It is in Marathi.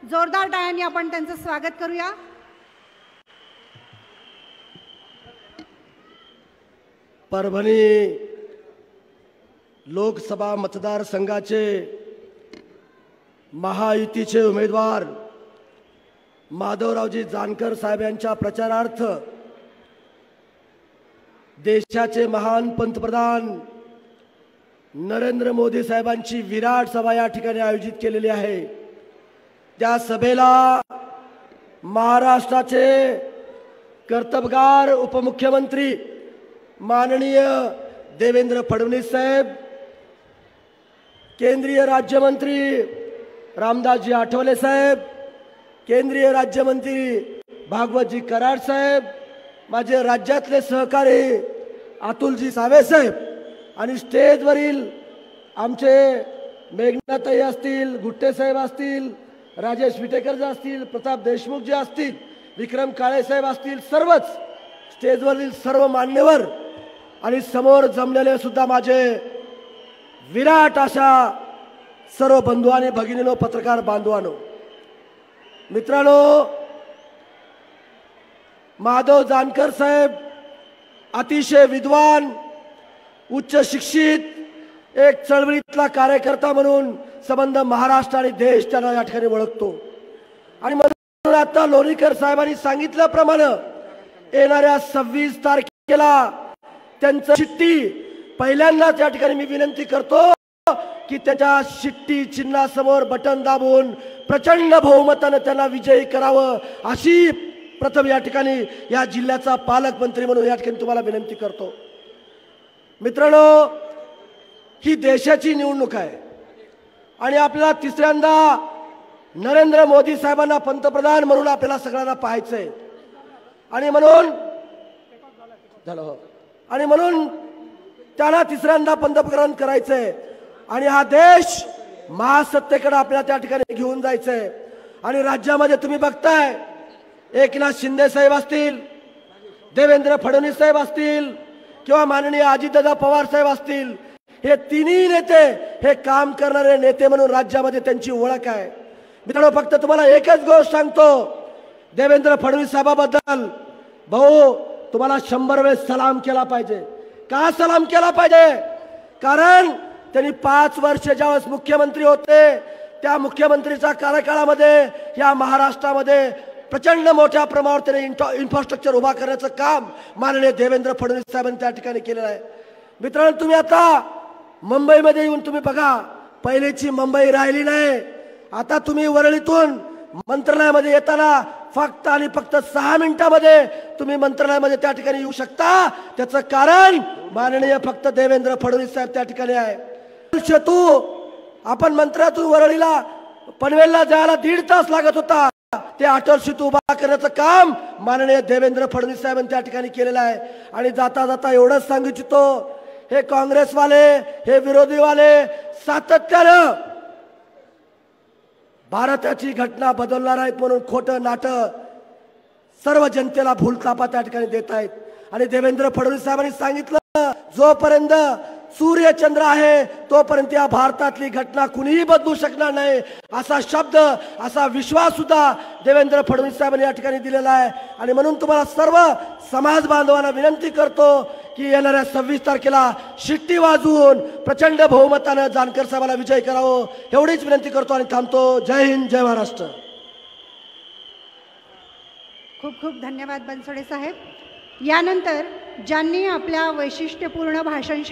जोरदार टाळ्यांनी आपण त्यांचं स्वागत करूया। परभणी लोकसभा मतदारसंघाचे महायुतीचे उमेदवार माधवरावजी जानकर साहेब यांच्या प्रचारार्थ देशाचे महान पंतप्रधान नरेंद्र मोदी साहेबांची विराट सभा या ठिकाणी आयोजित केलेली आहे। त्या सभेला महाराष्ट्राचे कर्तबगार उपमुख्यमंत्री माननीय देवेंद्र फडणवीस साहेब, केंद्रीय राज्यमंत्री रामदासजी आठवले साहेब, केंद्रीय राज्यमंत्री भागवतजी कराड साहेब, माझे राज्यातले सहकारी अतुलजी सावे साहेब आणि स्टेजवरील आमचे मेघनाताई असतील, गुट्टे साहेब असतील, राजेश विटेकर असतील, प्रताप देशमुख जे असतील, विक्रम काळे साहेब असतील, सर्वच स्टेजवरील सर्व मान्यवर आणि समोर जमलेले सुद्धा माझे विराट अशा सर्व बंधू आणि भगिनीनो, पत्रकार बांधवांनो, मित्रांनो, माधव जानकर साहेब अतिशय विद्वान, उच्च शिक्षित, एक चळवळीतला कार्यकर्ता म्हणून संबंध महाराष्ट्र आणि देश त्यांना या ठिकाणी ओळखतो। आणि म्हणून आता लोणीकर साहेबांनी सांगितल्याप्रमाणे येणाऱ्या 26 तारखेला त्यांचं शिट्टी पहिल्यांदाच या ठिकाणी मी विनंती करतो की त्याच्या शिट्टी चिन्हासमोर बटन दाबून प्रचंड बहुमताने त्यांना विजयी करावं, अशी प्रथम या ठिकाणी या जिल्ह्याचा पालकमंत्री म्हणून या ठिकाणी तुम्हाला विनंती करतो। मित्रांनो, ही देशाची निवडणूक आहे आणि आपल्याला तिसऱ्यांदा नरेंद्र मोदी साहेबांना पंतप्रधान म्हणून आपल्याला सगळ्यांना पाहायचंय आणि म्हणून त्यांना तिसऱ्यांदा पंतप्रधान करायचंय आणि हा देश महासत्तेकडे आपल्याला त्या ठिकाणी घेऊन जायचंय। आणि राज्यामध्ये तुम्ही बघताय, एकनाथ शिंदे साहेब असतील, देवेंद्र फडणवीस साहेब असतील किंवा माननीय अजितदादा पवार साहेब असतील, हे तिन्ही नेते हे काम करणारे नेते म्हणून राज्यामध्ये त्यांची ओळख आहे। मित्रांनो, फक्त तुम्हाला एकच गोष्ट सांगतो, देवेंद्र फडणवीस साहेबाबद्दल भाऊ तुम्हाला 100 वेळेस सलाम केला पाहिजे। का सलाम केला पाहिजे? कारण त्यांनी 5 वर्ष ज्यावेळेस मुख्यमंत्री होते त्या मुख्यमंत्रीच्या कार्यकाळामध्ये या महाराष्ट्रामध्ये प्रचंड मोठ्या प्रमाणावर त्यांनी इन्फ्रास्ट्रक्चर उभा करण्याचं काम माननीय देवेंद्र फडणवीस साहेबांनी त्या ठिकाणी केलेलं आहे। मित्रांनो, तुम्ही आता मुंबईमध्ये येऊन तुम्ही बघा, पहिलीची मुंबई राहिली नाही। आता तुम्ही वरळीतून मंत्रालयामध्ये येताना फक्त आणि फक्त 6 मिनिटांमध्ये तुम्ही मंत्रालयामध्ये त्या ठिकाणी येऊ शकता। त्याचं कारण माननीय फक्त देवेंद्र फडणवीस साहेब त्या ठिकाणी आहे। सेतू आपण मंत्रालयातून वरळीला पनवेलला जायला 1.5 तास लागत होता, ते अटल सेतू उभा करण्याचं काम माननीय देवेंद्र फडणवीस साहेबांनी त्या ठिकाणी केलेलं आहे। आणि जाता जाता एवढंच सांगू इच्छितो, हे काँग्रेसवाले, हे विरोधीवाले सातत्यानं भारताची घटना बदलणार आहेत म्हणून खोटं नाटं सर्व जनतेला भूलथापा त्या ठिकाणी देत आहेत। आणि देवेंद्र फडणवीस साहेबांनी सांगितलं, जोपर्यंत सूर्य चंद्र आहे तोपर्यंत या भारतातली घटना कुणीही बदलू शकणार नाही, असा शब्द, असा विश्वास सुद्धा देवेंद्र फडणवीस साहेबांनी या ठिकाणी दिलेला आहे। आणि म्हणून तुम्हाला सर्व समाज बांधवांना विनंती करतो की येणाऱ्या 26 तारखेला शिट्टी वाजवून प्रचंड बहुमताने जानकर साहेबांना विजय करावं, एवढीच विनंती करतो आणि थांबतो। जय हिंद, जय महाराष्ट्र। खूप खूप धन्यवाद बनसोडे साहेब। यानंतर ज्यांनी आपल्या वैशिष्ट्यपूर्ण भाषण